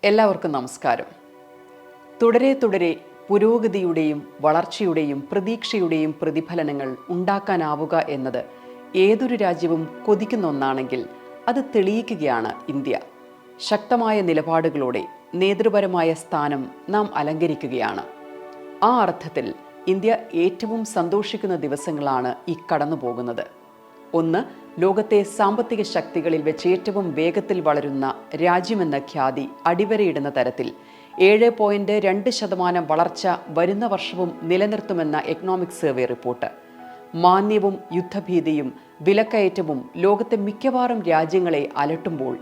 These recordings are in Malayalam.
എല്ലാവർക്കും നമസ്കാരം. തുടരെ തുടരെ പുരോഗതിയുടെയും വളർച്ചയുടെയും പ്രതീക്ഷയുടെയും പ്രതിഫലനങ്ങൾ ഉണ്ടാക്കാനാവുക എന്നത് ഏതൊരു രാജ്യവും കൊതിക്കുന്ന ഒന്നാണെങ്കിൽ അത് തെളിയിക്കുകയാണ് ഇന്ത്യ. ശക്തമായ നിലപാടുകളോടെ നേതൃപരമായ സ്ഥാനം നാം അലങ്കരിക്കുകയാണ്. ആ അർത്ഥത്തിൽ ഇന്ത്യ ഏറ്റവും സന്തോഷിക്കുന്ന ദിവസങ്ങളാണ് ഈ കടന്നു പോകുന്നത്. ഒന്ന്, ലോകത്തെ സാമ്പത്തിക ശക്തികളിൽ വെച്ച് ഏറ്റവും വേഗത്തിൽ വളരുന്ന രാജ്യമെന്ന ഖ്യാതി അടിവരയിടുന്ന തരത്തിൽ 7.2% വളർച്ച വരുന്ന വർഷവും നിലനിർത്തുമെന്ന എക്കണോമിക് സർവേ റിപ്പോർട്ട്. മാന്ദ്യവും യുദ്ധഭീതിയും വിലക്കയറ്റവും ലോകത്തെ മിക്കവാറും രാജ്യങ്ങളെ അലട്ടുമ്പോൾ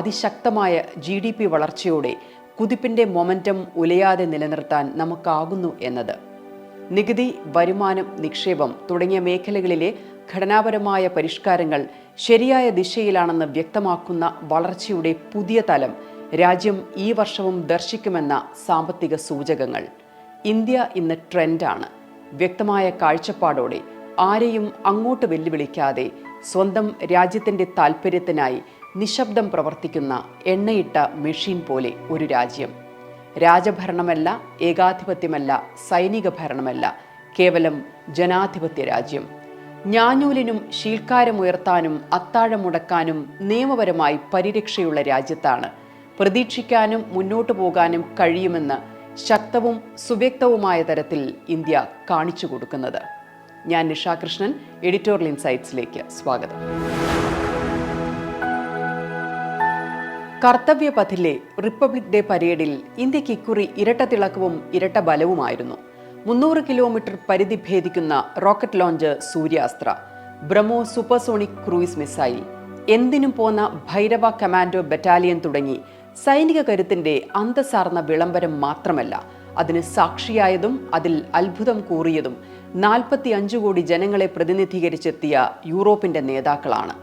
അതിശക്തമായ GDP വളർച്ചയോടെ കുതിപ്പിന്റെ മൊമെന്റം ഉലയാതെ നിലനിർത്താൻ നമുക്കാകുന്നു എന്നത്. നികുതി, വരുമാനം, നിക്ഷേപം തുടങ്ങിയ മേഖലകളിലെ ഘടനാപരമായ പരിഷ്കാരങ്ങൾ ശരിയായ ദിശയിലാണെന്ന് വ്യക്തമാക്കുന്ന വളർച്ചയുടെ പുതിയ തലം രാജ്യം ഈ വർഷവും ദർശിക്കുമെന്ന സാമ്പത്തിക സൂചകങ്ങൾ. ഇന്ത്യ ഇന്ന് ട്രെൻഡാണ്. വ്യക്തമായ കാഴ്ചപ്പാടോടെ ആരെയും അങ്ങോട്ട് വെല്ലുവിളിക്കാതെ സ്വന്തം രാജ്യത്തിൻ്റെ താൽപ്പര്യത്തിനായി നിശബ്ദം പ്രവർത്തിക്കുന്ന എണ്ണയിട്ട മെഷീൻ പോലെ ഒരു രാജ്യം. രാജഭരണമല്ല, ഏകാധിപത്യമല്ല, സൈനിക ഭരണമല്ല, കേവലം ജനാധിപത്യ രാജ്യം. ഞാഞ്ഞൂലിനും ശീൽക്കാരമുയർത്താനും അത്താഴമുടക്കാനും നിയമപരമായി പരിരക്ഷയുള്ള രാജ്യത്താണ് പ്രതീക്ഷിക്കാനും മുന്നോട്ടു പോകാനും കഴിയുമെന്ന് ശക്തവും സുവ്യക്തവുമായ തരത്തിൽ ഇന്ത്യ കാണിച്ചു കൊടുക്കുന്നത്. ഞാൻ നിഷ കൃഷ്ണൻ, എഡിറ്റോറിയൽ ഇൻസൈറ്റ്സിലേക്ക് സ്വാഗതം. കർത്തവ്യപഥിലെ റിപ്പബ്ലിക് ഡേ പരേഡിൽ ഇന്ത്യക്ക് ഇക്കുറി ഇരട്ട തിളക്കവും ഇരട്ട ബലവുമായിരുന്നു. 300 കിലോമീറ്റർ പരിധി ഭേദിക്കുന്ന rocket launch Suryastra, Brahmo supersonic cruise missile, എന്തിനും പോന്ന ഭൈരവ കമാൻഡോ ബറ്റാലിയൻ തുടങ്ങി സൈനിക കരുത്തിന്റെ അന്തസ്സാർന്ന വിളംബരം മാത്രമല്ല, അതിന് സാക്ഷിയായതും അതിൽ അത്ഭുതം കൂറിയതും 45 കോടി ജനങ്ങളെ പ്രതിനിധീകരിച്ചെത്തിയ യൂറോപ്പിന്റെ നേതാക്കളാണ്.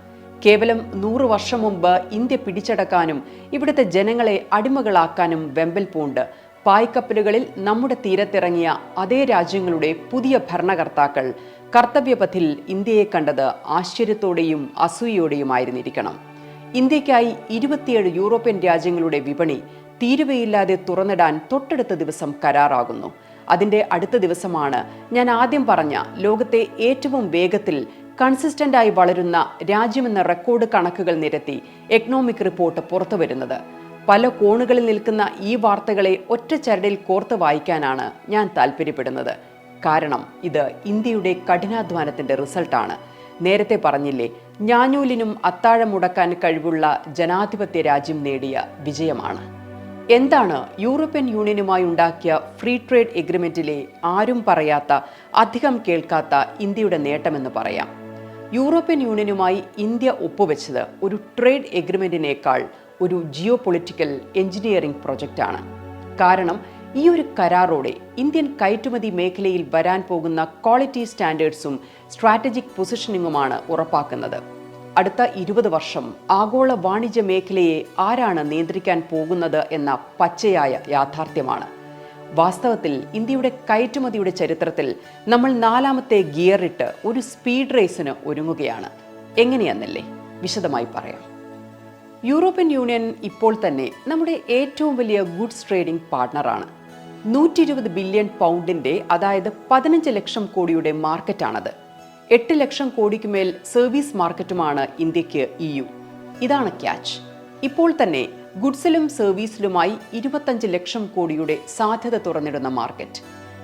കേവലം 100 വർഷം മുമ്പ് ഇന്ത്യ പിടിച്ചടക്കാനും ഇവിടുത്തെ ജനങ്ങളെ അടിമകളാക്കാനും വെമ്പൽ പൂണ്ട് പായ്ക്കപ്പലുകളിൽ നമ്മുടെ തീരത്തിറങ്ങിയ അതേ രാജ്യങ്ങളുടെ പുതിയ ഭരണകർത്താക്കൾ കർത്തവ്യപഥിൽ ഇന്ത്യയെ കണ്ടത് ആശ്ചര്യത്തോടെയും അസൂയയോടെയുമായിരുന്നിരിക്കണം. ഇന്ത്യക്കായി 27 യൂറോപ്യൻ രാജ്യങ്ങളുടെ വിപണി തീരുവയില്ലാതെ തുറന്നിടാൻ തൊട്ടടുത്ത ദിവസം കരാറാകുന്നു. അതിൻ്റെ അടുത്ത ദിവസമാണ് ഞാൻ ആദ്യം പറഞ്ഞ ലോകത്തെ ഏറ്റവും വേഗത്തിൽ കൺസിസ്റ്റന്റായി വളരുന്ന രാജ്യമെന്ന റെക്കോർഡ് കണക്കുകൾ നിരത്തി എക്കണോമിക് റിപ്പോർട്ട് പുറത്തുവരുന്നത്. പല കോണുകളിൽ നിൽക്കുന്ന ഈ വാർത്തകളെ ഒറ്റ ചരടിൽ കോർത്ത് വായിക്കാനാണ് ഞാൻ താല്പര്യപ്പെടുന്നത്. കാരണം ഇത് ഇന്ത്യയുടെ കഠിനാധ്വാനത്തിന്റെ റിസൾട്ടാണ്. നേരത്തെ പറഞ്ഞില്ലേ, ഞാഞ്ഞൂലിനും അത്താഴം മുടക്കാൻ കഴിവുള്ള ജനാധിപത്യ രാജ്യം നേടിയ വിജയമാണ്. എന്താണ് യൂറോപ്യൻ യൂണിയനുമായി ഉണ്ടാക്കിയ ഫ്രീ ട്രേഡ് എഗ്രിമെന്റിലെ ആരും പറയാത്ത, അധികം കേൾക്കാത്ത ഇന്ത്യയുടെ നേട്ടമെന്ന് പറയാം? യൂറോപ്യൻ യൂണിയനുമായി ഇന്ത്യ ഒപ്പുവെച്ചത് ഒരു ട്രേഡ് എഗ്രിമെന്റിനേക്കാൾ ഒരു ജിയോ പൊളിറ്റിക്കൽ എഞ്ചിനീയറിംഗ് പ്രൊജക്റ്റാണ്. കാരണം ഈ ഒരു കരാറോടെ ഇന്ത്യൻ കയറ്റുമതി മേഖലയിൽ വരാൻ പോകുന്ന ക്വാളിറ്റി സ്റ്റാൻഡേർഡ്സും സ്ട്രാറ്റജിക് പൊസിഷനിങ്ങുമാണ് ഉറപ്പാക്കുന്നത്. അടുത്ത 20 വർഷം ആഗോള വാണിജ്യ മേഖലയെ ആരാണ് നിയന്ത്രിക്കാൻ പോകുന്നത് എന്ന പച്ചയായ യാഥാർത്ഥ്യമാണ്. വാസ്തവത്തിൽ ഇന്ത്യയുടെ കയറ്റുമതിയുടെ ചരിത്രത്തിൽ നമ്മൾ 4ാമത്തെ ഗിയറിട്ട് ഒരു സ്പീഡ് റേസിന് ഒരുങ്ങുകയാണ്. എങ്ങനെയെന്നല്ലേ? വിശദമായി പറയാം. യൂറോപ്യൻ യൂണിയൻ ഇപ്പോൾ തന്നെ നമ്മുടെ ഏറ്റവും വലിയ ഗുഡ്സ് ട്രേഡിംഗ് പാർട്ട്ണറാണ്. 120 ബില്യൺ പൗണ്ടിന്റെ, അതായത് 15 ലക്ഷം കോടിയുടെ മാർക്കറ്റാണത്. 8 ലക്ഷം കോടിക്ക് മേൽ സർവീസ് മാർക്കറ്റുമാണ് ഇന്ത്യക്ക് EU. ഇതാണ് ക്യാച്ച്. ഇപ്പോൾ തന്നെ ഗുഡ്സിലും സർവീസിലുമായി 25 ലക്ഷം കോടിയുടെ സാധ്യത തുറന്നിടുന്ന മാർക്കറ്റ്.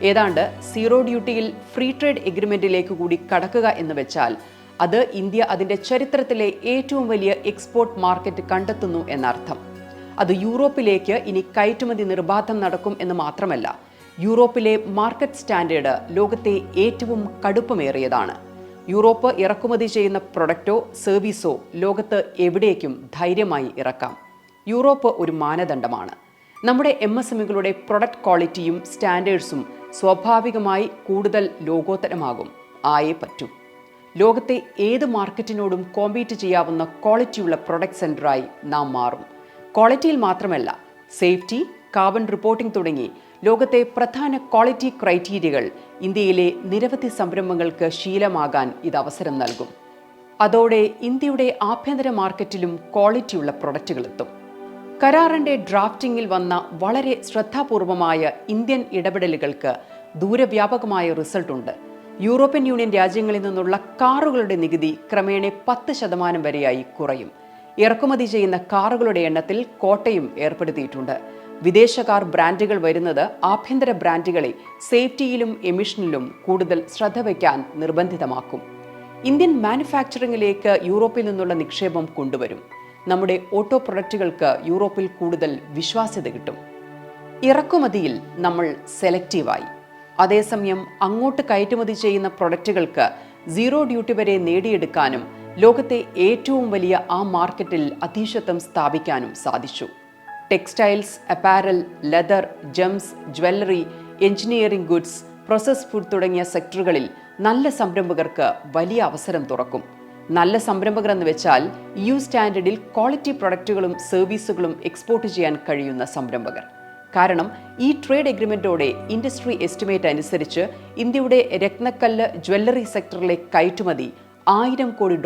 ഏതാണ്ട് സീറോ ഡ്യൂട്ടിയിൽ ഫ്രീ ട്രേഡ് എഗ്രിമെന്റിലേക്ക് കൂടി കടക്കുക എന്ന് വെച്ചാൽ അത് ഇന്ത്യ അതിന്റെ ചരിത്രത്തിലെ ഏറ്റവും വലിയ എക്സ്പോർട്ട് മാർക്കറ്റ് കണ്ടെത്തുന്നു എന്നർത്ഥം. അത് യൂറോപ്പിലേക്ക് ഇനി കയറ്റുമതി നിർബാധം നടക്കും എന്ന് മാത്രമല്ല, യൂറോപ്പിലെ മാർക്കറ്റ് സ്റ്റാൻഡേർഡ് ലോകത്തെ ഏറ്റവും കടുപ്പമേറിയതാണ്. യൂറോപ്പ് ഇറക്കുമതി ചെയ്യുന്ന പ്രൊഡക്റ്റോ സർവീസോ ലോകത്ത് എവിടേക്കും ധൈര്യമായി ഇറക്കാം. യൂറോപ്പ് ഒരു മാനദണ്ഡമാണ്. നമ്മുടെ MSMEകളുടെ പ്രൊഡക്റ്റ് ക്വാളിറ്റിയും സ്റ്റാൻഡേർഡ്സും സ്വാഭാവികമായി കൂടുതൽ ലോകോത്തരമാകും. ആയേ പറ്റൂ. ലോകത്തെ ഏത് മാർക്കറ്റിനോടും കോമ്പീറ്റ് ചെയ്യാവുന്ന ക്വാളിറ്റിയുള്ള പ്രൊഡക്റ്റ് സെന്ററായി നാം മാറും. ക്വാളിറ്റിയിൽ മാത്രമല്ല, സേഫ്റ്റി, കാർബൺ റിപ്പോർട്ടിംഗ് തുടങ്ങി ലോകത്തെ പ്രധാന ക്വാളിറ്റി ക്രൈറ്റീരിയകൾ ഇന്ത്യയിലെ നിരവധി സംരംഭങ്ങൾക്ക് ശീലമാകാൻ ഇത് അവസരം നൽകും. അതോടെ ഇന്ത്യയുടെ ആഭ്യന്തര മാർക്കറ്റിലും ക്വാളിറ്റിയുള്ള പ്രൊഡക്റ്റുകൾ എത്തും. കരാറിന്റെ ഡ്രാഫ്റ്റിംഗിൽ വന്ന വളരെ ശ്രദ്ധാപൂർവമായ ഇന്ത്യൻ ഇടപെടലുകൾക്ക് ദൂരവ്യാപകമായ റിസൾട്ടുണ്ട്. യൂറോപ്യൻ യൂണിയൻ രാജ്യങ്ങളിൽ നിന്നുള്ള കാറുകളുടെ നികുതി ക്രമേണ 10% വരെയായി കുറയും. ഇറക്കുമതി ചെയ്യുന്ന കാറുകളുടെ എണ്ണത്തിൽ കോട്ടയും ഏർപ്പെടുത്തിയിട്ടുണ്ട്. വിദേശ കാർ ബ്രാൻഡുകൾ വരുന്നത് ആഭ്യന്തര ബ്രാൻഡുകളെ സേഫ്റ്റിയിലും എമിഷനിലും കൂടുതൽ ശ്രദ്ധ വയ്ക്കാൻ നിർബന്ധിതമാക്കും. ഇന്ത്യൻ മാനുഫാക്ചറിംഗിലേക്ക് യൂറോപ്പിൽ നിന്നുള്ള നിക്ഷേപം കൊണ്ടുവരും. നമ്മുടെ ഓട്ടോ പ്രൊഡക്റ്റുകൾക്ക് യൂറോപ്പിൽ കൂടുതൽ വിശ്വാസ്യത കിട്ടും. ഇറക്കുമതിയിൽ നമ്മൾ സെലക്റ്റീവായി. അതേസമയം അങ്ങോട്ട് കയറ്റുമതി ചെയ്യുന്ന പ്രൊഡക്റ്റുകൾക്ക് 0 ഡ്യൂട്ടി വരെ നേടിയെടുക്കാനും ലോകത്തെ ഏറ്റവും വലിയ ആ മാർക്കറ്റിൽ അധീശത്വം സ്ഥാപിക്കാനും സാധിച്ചു. Textiles, apparel, leather, Gems, jewellery, engineering goods, process food തുടങ്ങിയ സെക്ടറുകളിൽ നല്ല സംരംഭകർക്ക് വലിയ അവസരം തുറക്കും. നല്ല സംരംഭകർ എന്ന് വെച്ചാൽ EU സ്റ്റാൻഡേർഡിൽ ക്വാളിറ്റി പ്രൊഡക്റ്റുകളും സർവീസുകളും എക്സ്പോർട്ട് ചെയ്യാൻ കഴിയുന്ന സംരംഭകർ. കാരണം ഈ ട്രേഡ് എഗ്രിമെന്റോടെ ഇൻഡസ്ട്രി എസ്റ്റിമേറ്റ് അനുസരിച്ച് ഇന്ത്യയുടെ രത്നക്കല്ല് ജ്വല്ലറി സെക്ടറിലെ കയറ്റുമതി $1000 കോടി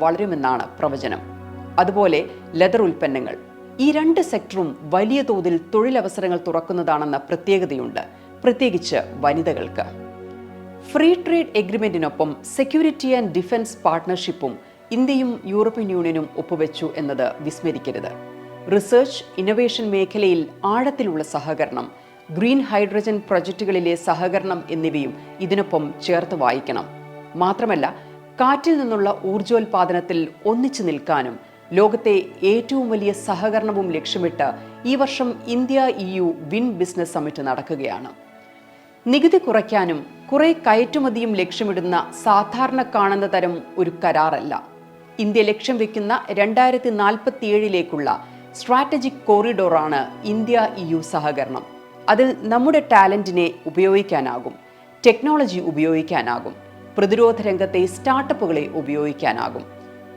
വളരുമെന്നാണ് പ്രവചനം. അതുപോലെ ലെതർ ഉൽപ്പന്നങ്ങൾ, ഈ 2 സെക്ടറും വലിയ തോതിൽ തൊഴിലവസരങ്ങൾ തുറക്കുന്നതാണെന്ന പ്രത്യേകതയുണ്ട്, പ്രത്യേകിച്ച് വനിതകൾക്ക്. ഫ്രീ ട്രേഡ് എഗ്രിമെന്റിനൊപ്പം സെക്യൂരിറ്റി ആൻഡ് ഡിഫൻസ് പാർട്ട്ണർഷിപ്പും ഇന്ത്യയും യൂറോപ്യൻ യൂണിയനും ഒപ്പുവെച്ചു എന്നത് വിസ്മരിക്കരുത്. റിസർച്ച്, ഇന്നൊവേഷൻ മേഖലയിൽ ആഴത്തിലുള്ള സഹകരണം, ഗ്രീൻ ഹൈഡ്രജൻ പ്രൊജക്റ്റുകളിലെ സഹകരണം എന്നിവയും ഇതിനൊപ്പം ചേർത്ത് വായിക്കണം. മാത്രമല്ല, കാറ്റിൽ നിന്നുള്ള ഊർജോൽപാദനത്തിൽ ഒന്നിച്ചു നിൽക്കാനും ലോകത്തെ ഏറ്റവും വലിയ സഹകരണവും ലക്ഷ്യമിട്ട് ഈ വർഷം India EU win business summit നടക്കുകയാണ്. നികുതി കുറയ്ക്കാനും കുറെ കയറ്റുമതിയും ലക്ഷ്യമിടുന്ന സാധാരണ കാണുന്ന തരം ഒരു കരാറല്ല. ഇന്ത്യ ലക്ഷ്യം വെക്കുന്ന 2047 സ്ട്രാറ്റജിക് കോറിഡോറാണ് ഇന്ത്യ EU സഹകരണം. അതിൽ നമ്മുടെ ടാലന്റിനെ ഉപയോഗിക്കാനാകും, ടെക്നോളജി ഉപയോഗിക്കാനാകും, പ്രതിരോധ രംഗത്തെ സ്റ്റാർട്ടപ്പുകളെ ഉപയോഗിക്കാനാകും,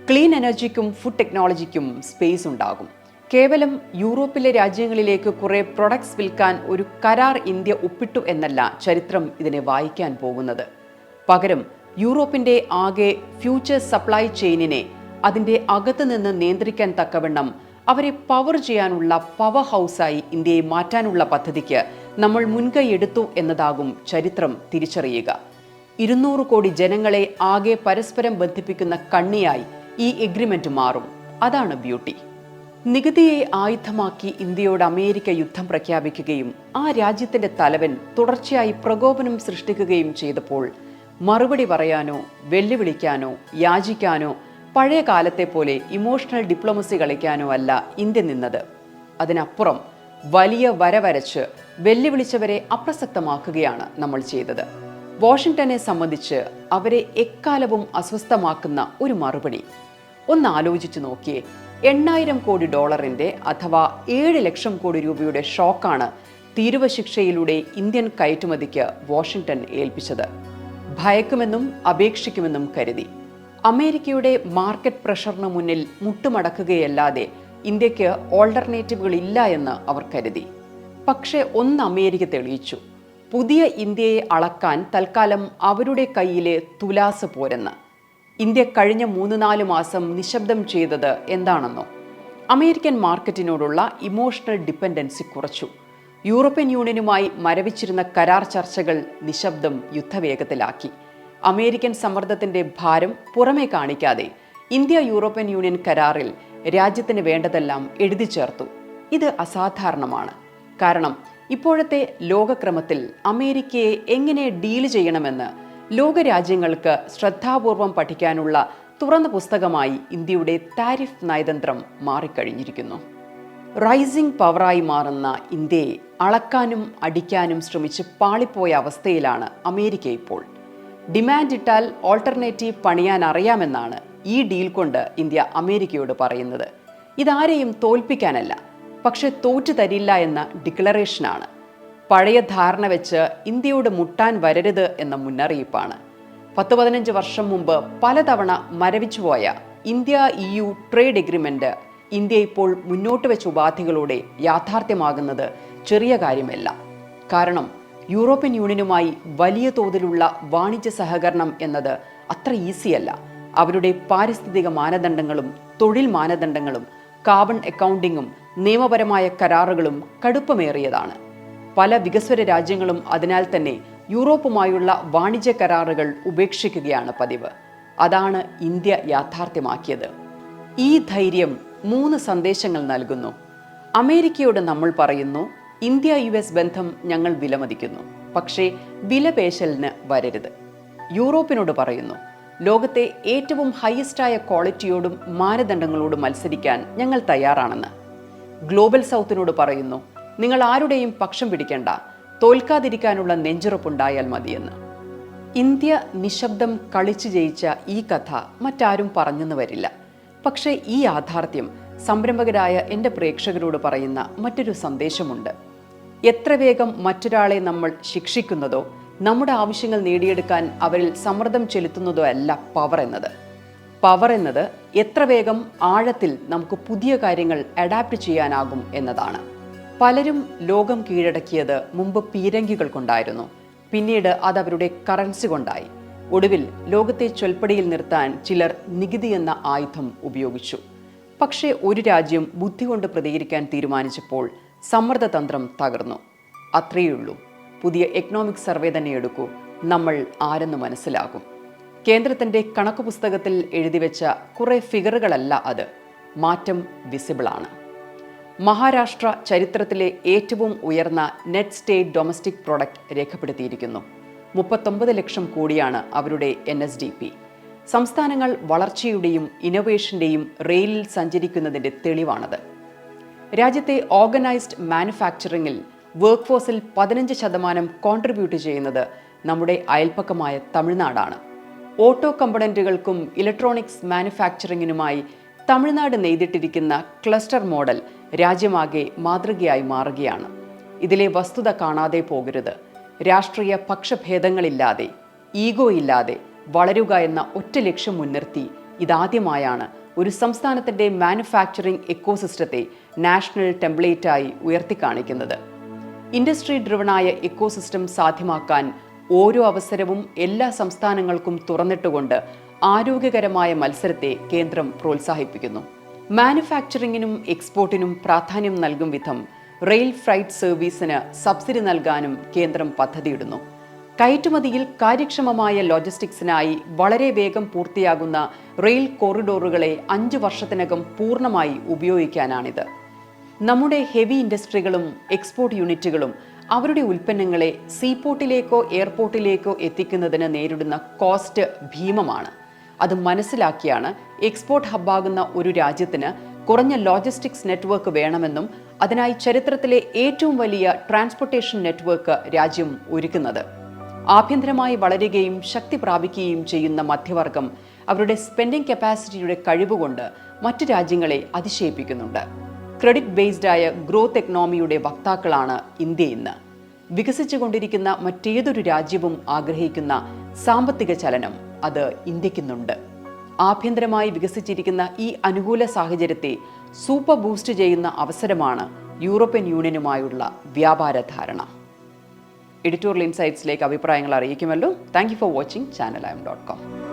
ക്ലീൻ എനർജിക്കും ഫുഡ് ടെക്നോളജിക്കും സ്പേസ് ഉണ്ടാകും. കേവലം യൂറോപ്പിലെ രാജ്യങ്ങളിലേക്ക് കുറെ പ്രൊഡക്ട്സ് വിൽക്കാൻ ഒരു കരാർ ഇന്ത്യ ഒപ്പിട്ടു എന്നല്ല ചരിത്രം ഇതിനെ വായിക്കാൻ പോകുന്നത്. പകരം യൂറോപ്പിന്റെ ആകെ ഫ്യൂച്ചർ സപ്ലൈ ചെയിനിനെ അതിന്റെ അകത്ത് നിന്ന് നിയന്ത്രിക്കാൻ തക്കവണ്ണം അവരെ പവർ ചെയ്യാനുള്ള പവർ ഹൗസായി ഇന്ത്യയെ മാറ്റാനുള്ള പദ്ധതിക്ക് നമ്മൾ മുൻകൈ എടുത്തു എന്നതാകും ചരിത്രം തിരിച്ചറിയുക. 200 കോടി ജനങ്ങളെ ആകെ പരസ്പരം ബന്ധിപ്പിക്കുന്ന കണ്ണിയായി ഈ എഗ്രിമെന്റ് മാറും. അതാണ് ബ്യൂട്ടി. നികുതിയെ ആയുധമാക്കി ഇന്ത്യയോട് അമേരിക്ക യുദ്ധം പ്രഖ്യാപിക്കുകയും ആ രാജ്യത്തിന്റെ തലവൻ തുടർച്ചയായി പ്രകോപനം സൃഷ്ടിക്കുകയും ചെയ്തപ്പോൾ മറുപടി പറയാനോ വെല്ലുവിളിക്കാനോ യാചിക്കാനോ പഴയ കാലത്തെ പോലെ ഇമോഷണൽ ഡിപ്ലോമസി കളിക്കാനോ അല്ല ഇന്ത്യ നിന്നത്. അതിനപ്പുറം വലിയ വര വരച്ച് വെല്ലുവിളിച്ചവരെ അപ്രസക്തമാക്കുകയാണ് നമ്മൾ ചെയ്തത്. വാഷിംഗ്ടനെ സംബന്ധിച്ച് അവരെ എക്കാലവും അസ്വസ്ഥമാക്കുന്ന ഒരു മറുപടി ഒന്ന് ആലോചിച്ചു നോക്കിയേ. $8,000 കോടി അഥവാ 7 ലക്ഷം കോടി രൂപയുടെ ഷോക്കാണ് തീരുവ ശിക്ഷയിലൂടെ ഇന്ത്യൻ കയറ്റുമതിക്ക് വാഷിംഗ്ടൺ ഏൽപ്പിച്ചത്. ഭയക്കുമെന്നും അപേക്ഷിക്കുമെന്നും കരുതി. അമേരിക്കയുടെ മാർക്കറ്റ് പ്രഷറിന് മുന്നിൽ മുട്ടുമടക്കുകയല്ലാതെ ഇന്ത്യക്ക് ഓൾട്ടർനേറ്റീവുകൾ ഇല്ല എന്ന് അവർ കരുതി. പക്ഷേ ഒന്ന് അമേരിക്ക തെളിയിച്ചു, പുതിയ ഇന്ത്യയെ അളക്കാൻ തൽക്കാലം അവരുടെ കയ്യിലെ തുലാസ് പോരെന്ന്. ഇന്ത്യ കഴിഞ്ഞ 3-4 മാസം നിശബ്ദം ചെയ്തത് എന്താണെന്നോ? അമേരിക്കൻ മാർക്കറ്റിനോടുള്ള ഇമോഷണൽ ഡിപ്പെൻഡൻസി കുറച്ചു. യൂറോപ്യൻ യൂണിയനുമായി മരവിച്ചിരുന്ന കരാർ ചർച്ചകൾ നിശബ്ദം യുദ്ധവേഗത്തിലാക്കി. അമേരിക്കൻ സമ്മർദ്ദത്തിന്റെ ഭാരം പുറമേ കാണിക്കാതെ ഇന്ത്യ യൂറോപ്യൻ യൂണിയൻ കരാറിൽ രാജ്യത്തിന് വേണ്ടതെല്ലാം എഴുതി ചേർത്തു. ഇത് അസാധാരണമാണ്. കാരണം ഇപ്പോഴത്തെ ലോകക്രമത്തിൽ അമേരിക്കയെ എങ്ങനെ ഡീൽ ചെയ്യണമെന്ന് ലോകരാജ്യങ്ങൾക്ക് ശ്രദ്ധാപൂർവം പഠിക്കാനുള്ള തുറന്ന പുസ്തകമായി ഇന്ത്യയുടെ താരിഫ് നയതന്ത്രം മാറിക്കഴിഞ്ഞിരിക്കുന്നു. റൈസിംഗ് പവറായി മാറുന്ന ഇന്ത്യയെ അളക്കാനും അടിക്കാനും ശ്രമിച്ച് പാളിപ്പോയ അവസ്ഥയിലാണ് അമേരിക്ക ഇപ്പോൾ. ഡിമാൻഡ് ഇട്ടാൽ ഓൾട്ടർനേറ്റീവ് പണിയാൻ അറിയാമെന്നാണ് ഈ ഡീൽ കൊണ്ട് ഇന്ത്യ അമേരിക്കയോട് പറയുന്നത്. ഇതാരെയും തോൽപ്പിക്കാനല്ല, പക്ഷെ തോറ്റു തരില്ല എന്ന ഡിക്ലറേഷനാണ്. പഴയ ധാരണ വെച്ച് ഇന്ത്യയോട് മുട്ടാൻ വരരുത് എന്ന മുന്നറിയിപ്പാണ്. 10-15 വർഷം മുമ്പ് പലതവണ മരവിച്ചുപോയ India EU trade agreement India ഇപ്പോൾ മുന്നോട്ട് വെച്ച ഉപാധികളോടെ യാഥാർത്ഥ്യമാകുന്നത് ചെറിയ കാര്യമല്ല. കാരണം യൂറോപ്യൻ യൂണിയനുമായി വലിയ തോതിലുള്ള വാണിജ്യ സഹകരണം എന്നത് അത്ര ഈസിയല്ല. അവരുടെ പാരിസ്ഥിതിക മാനദണ്ഡങ്ങളും തൊഴിൽ മാനദണ്ഡങ്ങളും കാർബൺ അക്കൗണ്ടിങ്ങും നിയമപരമായ കരാറുകളും കടുപ്പമേറിയതാണ്. പല വികസ്വര രാജ്യങ്ങളും അതിനാൽ തന്നെ യൂറോപ്പുമായുള്ള വാണിജ്യ കരാറുകൾ ഉപേക്ഷിക്കുകയാണ് പതിവ്. അതാണ് ഇന്ത്യ യാഥാർത്ഥ്യമാക്കിയത്. ഈ ധൈര്യം 3 സന്ദേശങ്ങൾ നൽകുന്നു. അമേരിക്കയോട് നമ്മൾ പറയുന്നു, ഇന്ത്യ-US ബന്ധം ഞങ്ങൾ വിലമതിക്കുന്നു, പക്ഷേ വിലപേശലിന് വരരുത്. യൂറോപ്പിനോട് പറയുന്നു, ലോകത്തെ ഏറ്റവും ഹയസ്റ്റായ ക്വാളിറ്റിയോടും മാനദണ്ഡങ്ങളോടും മത്സരിക്കാൻ ഞങ്ങൾ തയ്യാറാണെന്ന്. ഗ്ലോബൽ സൗത്തിനോട് പറയുന്നു, നിങ്ങൾ ആരുടെയും പക്ഷം പിടിക്കേണ്ട, തോൽക്കാതിരിക്കാനുള്ള നെഞ്ചുറപ്പുണ്ടായാൽ മതിയെന്ന്. ഇന്ത്യ നിശബ്ദം കളിച്ചു ജയിച്ച ഈ കഥ മറ്റാരും പറഞ്ഞെന്ന് വരില്ല. പക്ഷേ ഈ യാഥാർത്ഥ്യം സംരംഭകരായ എൻ്റെ പ്രേക്ഷകരോട് പറയുന്ന മറ്റൊരു സന്ദേശമുണ്ട്. എത്ര വേഗം മറ്റൊരാളെ നമ്മൾ ശിക്ഷിക്കുന്നതോ നമ്മുടെ ആവശ്യങ്ങൾ നേടിയെടുക്കാൻ അവരിൽ സമ്മർദ്ദം ചെലുത്തുന്നതോ അല്ല പവർ എന്നത്. പവർ എന്നത് എത്ര വേഗം ആഴത്തിൽ നമുക്ക് പുതിയ കാര്യങ്ങൾ അഡാപ്റ്റ് ചെയ്യാനാകും എന്നതാണ്. പലരും ലോകം കീഴടക്കിയത് മുമ്പ് പീരങ്കികൾ കൊണ്ടായിരുന്നു. പിന്നീട് അത് അവരുടെ കറൻസി കൊണ്ടായി. ഒടുവിൽ ലോകത്തെ ചൊൽപ്പടിയിൽ നിർത്താൻ ചിലർ നികുതി എന്ന ആയുധം ഉപയോഗിച്ചു. പക്ഷേ ഒരു രാജ്യം ബുദ്ധി കൊണ്ട് പ്രതികരിക്കാൻ തീരുമാനിച്ചപ്പോൾ സമ്മർദ്ദതന്ത്രം തകർന്നു. അത്രയുള്ളൂ. പുതിയ എക്കണോമിക് സർവേ തന്നെ എടുക്കൂ, നമ്മൾ ആരെന്ന് മനസ്സിലാകും. കേന്ദ്രത്തിൻ്റെ കണക്ക് പുസ്തകത്തിൽ എഴുതിവെച്ച കുറേ ഫിഗറുകളല്ല അത്. മാറ്റം വിസിബിളാണ്. മഹാരാഷ്ട്ര ചരിത്രത്തിലെ ഏറ്റവും ഉയർന്ന നെറ്റ് സ്റ്റേറ്റ് ഡൊമസ്റ്റിക് പ്രൊഡക്റ്റ് രേഖപ്പെടുത്തിയിരിക്കുന്നു. 39 ലക്ഷം കോടിയാണ് അവരുടെ NSDP. സംസ്ഥാനങ്ങൾ വളർച്ചയുടെയും ഇന്നൊവേഷൻ്റെയും റെയിലിൽ സഞ്ചരിക്കുന്നതിൻ്റെ തെളിവാണത്. രാജ്യത്തെ ഓർഗനൈസ്ഡ് മാനുഫാക്ചറിങ്ങിൽ വർക്ക് ഫോഴ്സിൽ 15% കോൺട്രിബ്യൂട്ട് ചെയ്യുന്നത് നമ്മുടെ അയൽപ്പക്കമായ തമിഴ്നാടാണ്. ഓട്ടോ കമ്പണന്റുകൾക്കും ഇലക്ട്രോണിക്സ് മാനുഫാക്ചറിങ്ങിനുമായി തമിഴ്നാട് നെയ്തിട്ടിരിക്കുന്ന ക്ലസ്റ്റർ മോഡൽ രാജ്യമാകെ മാതൃകയായി മാറുകയാണ്. ഇതിലെ വസ്തുത കാണാതെ പോകരുത്. രാഷ്ട്രീയ പക്ഷഭേദങ്ങളില്ലാതെ, ഈഗോ ഇല്ലാതെ വളരുക എന്ന ഒറ്റ ലക്ഷ്യം മുൻനിർത്തി ഇതാദ്യമായാണ് ഒരു സംസ്ഥാനത്തിൻ്റെ മാനുഫാക്ചറിംഗ് എക്കോസിസ്റ്റത്തെ നാഷണൽ ടെംപ്ലേറ്റായി ഉയർത്തിക്കാണിക്കുന്നത്. ഇൻഡസ്ട്രി ഡ്രിവണായ എക്കോസിസ്റ്റം സാധ്യമാക്കാൻ ഓരോ അവസരവും എല്ലാ സംസ്ഥാനങ്ങൾക്കും തുറന്നിട്ടുകൊണ്ട് ആരോഗ്യകരമായ മത്സരത്തെ കേന്ദ്രം പ്രോത്സാഹിപ്പിക്കുന്നു. മാനുഫാക്ചറിങ്ങിനും എക്സ്പോർട്ടിനും പ്രാധാന്യം നൽകും വിധം റെയിൽ ഫ്രൈറ്റ് സർവീസിന് സബ്സിഡി നൽകാനും കേന്ദ്രം പദ്ധതിയിടുന്നു. കയറ്റുമതിയിൽ കാര്യക്ഷമമായ ലോജിസ്റ്റിക്സിനായി വളരെ വേഗം പൂർത്തിയാകുന്ന റെയിൽ കോറിഡോറുകളെ 5 വർഷത്തിനകം പൂർണ്ണമായി ഉപയോഗിക്കാനാണിത്. നമ്മുടെ ഹെവി ഇൻഡസ്ട്രികളും എക്സ്പോർട്ട് യൂണിറ്റുകളും അവരുടെ ഉൽപ്പന്നങ്ങളെ സീപോർട്ടിലേക്കോ എയർപോർട്ടിലേക്കോ എത്തിക്കുന്നതിന് നേരിടുന്ന കോസ്റ്റ് ഭീമമാണ്. അത് മനസ്സിലാക്കിയാണ് എക്സ്പോർട്ട് ഹബ്ബാകുന്ന ഒരു രാജ്യത്തിന് കുറഞ്ഞ ലോജിസ്റ്റിക്സ് നെറ്റ്വർക്ക് വേണമെന്നും അതിനായി ചരിത്രത്തിലെ ഏറ്റവും വലിയ ട്രാൻസ്പോർട്ടേഷൻ നെറ്റ്വർക്ക് രാജ്യം ഒരുക്കുന്നത്. ആഭ്യന്തരമായി വളരുകയും ശക്തി പ്രാപിക്കുകയും ചെയ്യുന്ന മധ്യവർഗം അവരുടെ സ്പെൻഡിംഗ് കപ്പാസിറ്റിയുടെ കഴിവുകൊണ്ട് മറ്റു രാജ്യങ്ങളെ അതിശയിപ്പിക്കുന്നുണ്ട്. ക്രെഡിറ്റ് ബേസ്ഡായ ഗ്രോത്ത് എക്കണോമിയുടെ വക്താക്കളാണ് ഇന്ത്യ ഇന്ന്. വികസിച്ചുകൊണ്ടിരിക്കുന്ന മറ്റേതൊരു രാജ്യവും ആഗ്രഹിക്കുന്ന സാമ്പത്തിക ചലനം അത് ഇന്ത്യക്കുന്നുണ്ട്. ആഭ്യന്തരമായി വികസിച്ചിരിക്കുന്ന ഈ അനുകൂല സാഹചര്യത്തെ സൂപ്പർ ബൂസ്റ്റ് ചെയ്യുന്ന അവസരമാണ് യൂറോപ്യൻ യൂണിയനുമായുള്ള വ്യാപാര ധാരണ. എഡിറ്റോറിയൽ ഇൻസൈറ്റ്സിലേക്ക് അഭിപ്രായങ്ങൾ അറിയിക്കുമല്ലോ. Thank you for watching channelime.com.